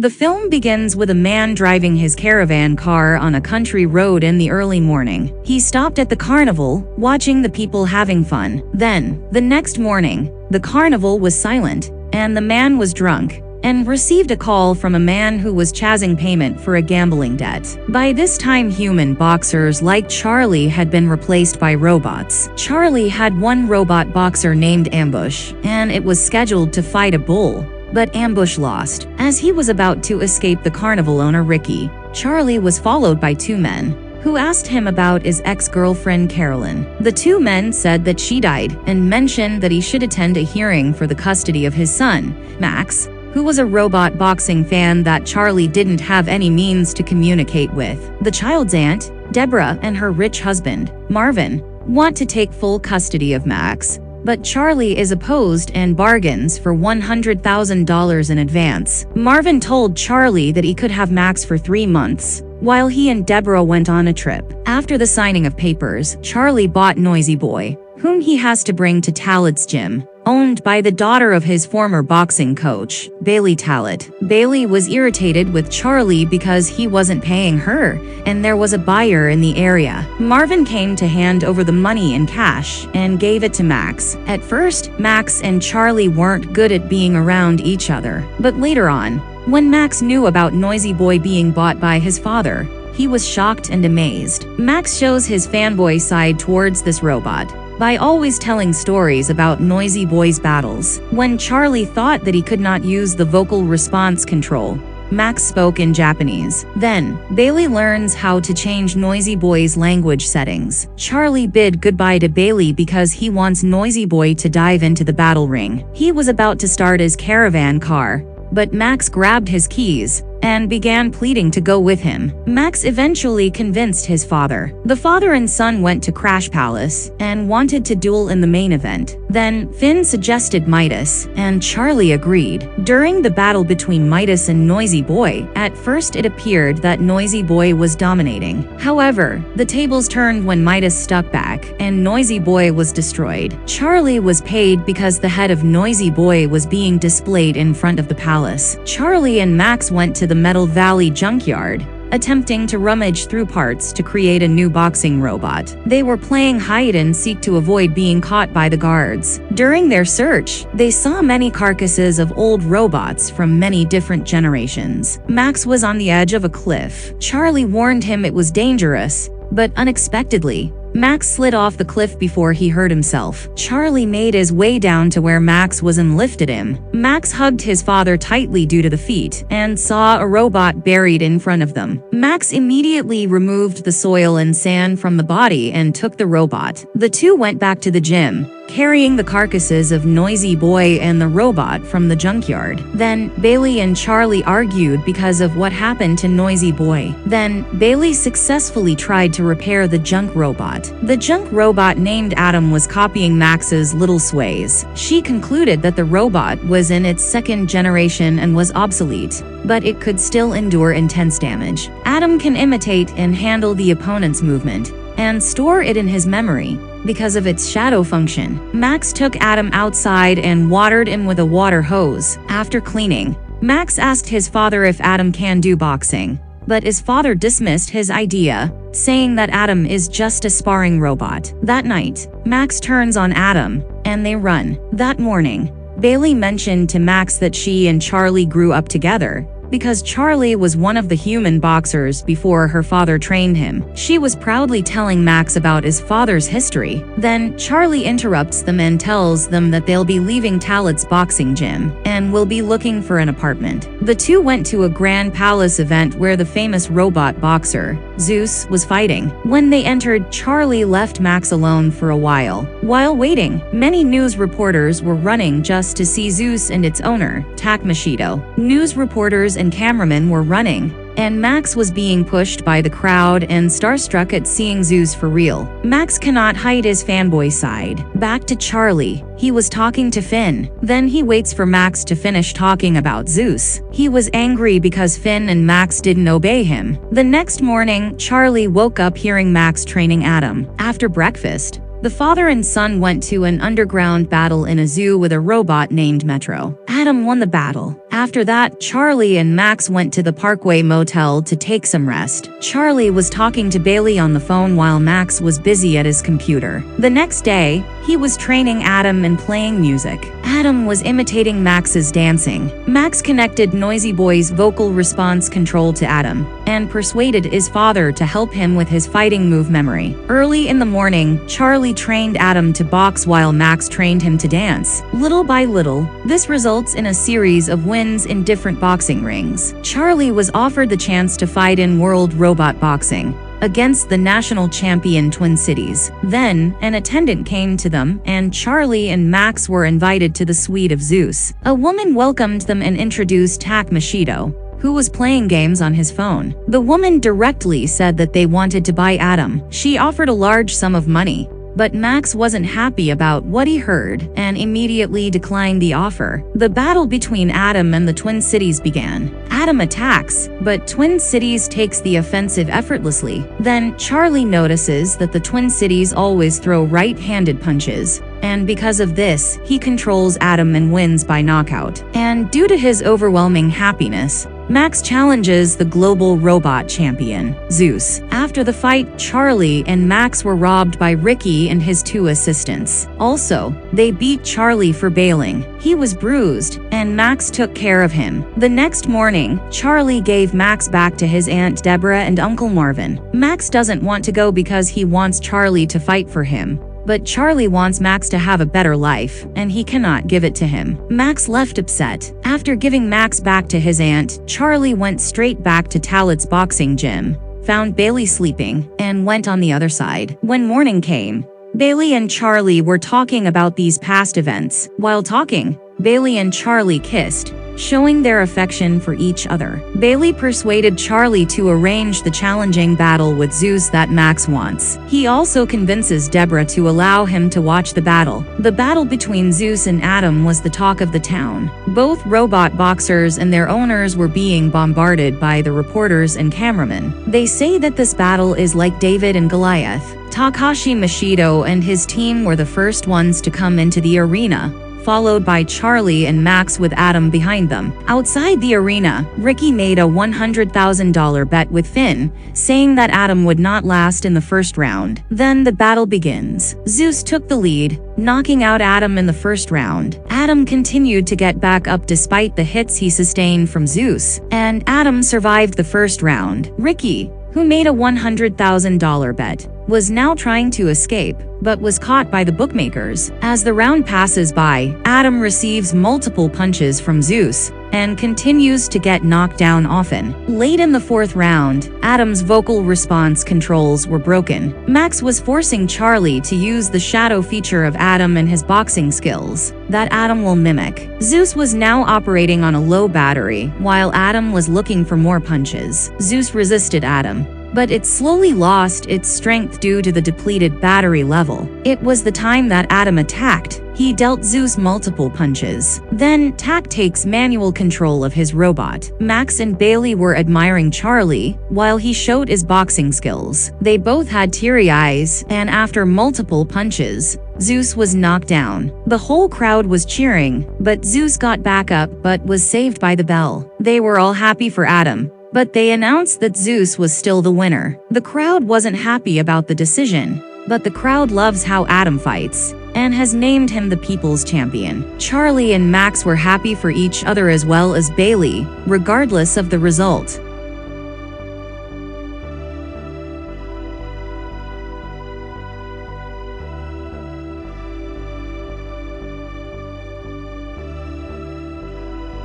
The film begins with a man driving his caravan car on a country road in the early morning. He stopped at the carnival, watching the people having fun. Then, the next morning, the carnival was silent, and the man was drunk, and received a call from a man who was chasing payment for a gambling debt. By this time, human boxers like Charlie had been replaced by robots. Charlie had one robot boxer named Ambush, and it was scheduled to fight a bull. But Ambush lost. As he was about to escape the carnival owner Ricky, Charlie was followed by two men, who asked him about his ex-girlfriend Carolyn. The two men said that she died, and mentioned that he should attend a hearing for the custody of his son, Max, who was a robot boxing fan that Charlie didn't have any means to communicate with. The child's aunt, Deborah, and her rich husband, Marvin, want to take full custody of Max, but Charlie is opposed and bargains for $100,000 in advance. Marvin told Charlie that he could have Max for 3 months, while he and Deborah went on a trip. After the signing of papers, Charlie bought Noisy Boy, whom he has to bring to Talat's gym, owned by the daughter of his former boxing coach, Bailey Talat. Bailey was irritated with Charlie because he wasn't paying her, and there was a buyer in the area. Marvin came to hand over the money in cash and gave it to Max. At first, Max and Charlie weren't good at being around each other, but later on, when Max knew about Noisy Boy being bought by his father, he was shocked and amazed. Max shows his fanboy side towards this robot by always telling stories about Noisy Boy's battles. When Charlie thought that he could not use the vocal response control, Max spoke in Japanese. Then, Bailey learns how to change Noisy Boy's language settings. Charlie bid goodbye to Bailey because he wants Noisy Boy to dive into the battle ring. He was about to start his caravan car, but Max grabbed his keys and began pleading to go with him. Max eventually convinced his father. The father and son went to Crash Palace and wanted to duel in the main event. Then, Finn suggested Midas, and Charlie agreed. During the battle between Midas and Noisy Boy, at first it appeared that Noisy Boy was dominating. However, the tables turned when Midas stuck back, and Noisy Boy was destroyed. Charlie was paid because the head of Noisy Boy was being displayed in front of the palace. Charlie and Max went to the Metal Valley junkyard, attempting to rummage through parts to create a new boxing robot. They were playing hide and seek to avoid being caught by the guards. During their search, they saw many carcasses of old robots from many different generations. Max was on the edge of a cliff. Charlie warned him it was dangerous, but unexpectedly, Max slid off the cliff before he hurt himself. Charlie made his way down to where Max was and lifted him. Max hugged his father tightly due to the feat, and saw a robot buried in front of them. Max immediately removed the soil and sand from the body and took the robot. The two went back to the gym, carrying the carcasses of Noisy Boy and the robot from the junkyard. Then, Bailey and Charlie argued because of what happened to Noisy Boy. Then, Bailey successfully tried to repair the junk robot. The junk robot named Adam was copying Max's little sways. She concluded that the robot was in its second generation and was obsolete, but it could still endure intense damage. Adam can imitate and handle the opponent's movement, and store it in his memory because of its shadow function. Max took Adam outside and watered him with a water hose. After cleaning, Max asked his father if Adam can do boxing, but his father dismissed his idea, saying that Adam is just a sparring robot. That night, Max turns on Adam, and they run. That morning, Bailey mentioned to Max that she and Charlie grew up together, because Charlie was one of the human boxers before her father trained him. She was proudly telling Max about his father's history. Then, Charlie interrupts them and tells them that they'll be leaving Talat's boxing gym, and will be looking for an apartment. The two went to a Grand Palace event where the famous robot boxer, Zeus, was fighting. When they entered, Charlie left Max alone for a while. While waiting, many news reporters were running just to see Zeus and its owner, Takmashido. News reporters and cameramen were running, and Max was being pushed by the crowd and starstruck at seeing Zeus for real. Max cannot hide his fanboy side. Back to Charlie. He was talking to Finn. Then he waits for Max to finish talking about Zeus. He was angry because Finn and Max didn't obey him. The next morning, Charlie woke up hearing Max training Adam. After breakfast, the father and son went to an underground battle in a zoo with a robot named Metro. Adam won the battle. After that, Charlie and Max went to the Parkway Motel to take some rest. Charlie was talking to Bailey on the phone while Max was busy at his computer. The next day, he was training Adam and playing music. Adam was imitating Max's dancing. Max connected Noisy Boy's vocal response control to Adam and persuaded his father to help him with his fighting move memory. Early in the morning, Charlie trained Adam to box while Max trained him to dance. Little by little, this results in a series of wins in different boxing rings. Charlie was offered the chance to fight in World Robot Boxing against the national champion Twin Cities. Then, an attendant came to them, and Charlie and Max were invited to the suite of Zeus. A woman welcomed them and introduced Tak Mashido, who was playing games on his phone. The woman directly said that they wanted to buy Adam. She offered a large sum of money, but Max wasn't happy about what he heard and immediately declined the offer. The battle between Adam and the Twin Cities began. Adam attacks, but Twin Cities takes the offensive effortlessly. Then Charlie notices that the Twin Cities always throw right-handed punches, and because of this, he controls Adam and wins by knockout. And due to his overwhelming happiness, Max challenges the global robot champion, Zeus. After the fight, Charlie and Max were robbed by Ricky and his 2 assistants. Also, they beat Charlie for bailing. He was bruised, and Max took care of him. The next morning, Charlie gave Max back to his Aunt Deborah and Uncle Marvin. Max doesn't want to go because he wants Charlie to fight for him. But Charlie wants Max to have a better life, and he cannot give it to him. Max left upset. After giving Max back to his aunt, Charlie went straight back to Talit's boxing gym, found Bailey sleeping, and went on the other side. When morning came, Bailey and Charlie were talking about these past events. While talking, Bailey and Charlie kissed, showing their affection for each other. Bailey persuaded Charlie to arrange the challenging battle with Zeus that Max wants. He also convinces Deborah to allow him to watch the battle. The battle between Zeus and Adam was the talk of the town. Both robot boxers and their owners were being bombarded by the reporters and cameramen. They say that this battle is like David and Goliath. Takashi Mashido and his team were the first ones to come into the arena, followed by Charlie and Max with Adam behind them. Outside the arena, Ricky made a $100,000 bet with Finn, saying that Adam would not last in the first round. Then the battle begins. Zeus took the lead, knocking out Adam in the first round. Adam continued to get back up despite the hits he sustained from Zeus, and Adam survived the first round. Ricky, who made a $100,000 bet, was now trying to escape, but was caught by the bookmakers. As the round passes by, Adam receives multiple punches from Zeus and continues to get knocked down often. Late in the fourth round, Adam's vocal response controls were broken. Max was forcing Charlie to use the shadow feature of Adam and his boxing skills that Adam will mimic. Zeus was now operating on a low battery, while Adam was looking for more punches. Zeus resisted Adam, but it slowly lost its strength due to the depleted battery level. It was the time that Adam attacked. He dealt Zeus multiple punches. Then, Tak takes manual control of his robot. Max and Bailey were admiring Charlie while he showed his boxing skills. They both had teary eyes, and after multiple punches, Zeus was knocked down. The whole crowd was cheering, but Zeus got back up but was saved by the bell. They were all happy for Adam, but they announced that Zeus was still the winner. The crowd wasn't happy about the decision, but the crowd loves how Adam fights and has named him the People's Champion. Charlie and Max were happy for each other as well as Bailey, regardless of the result.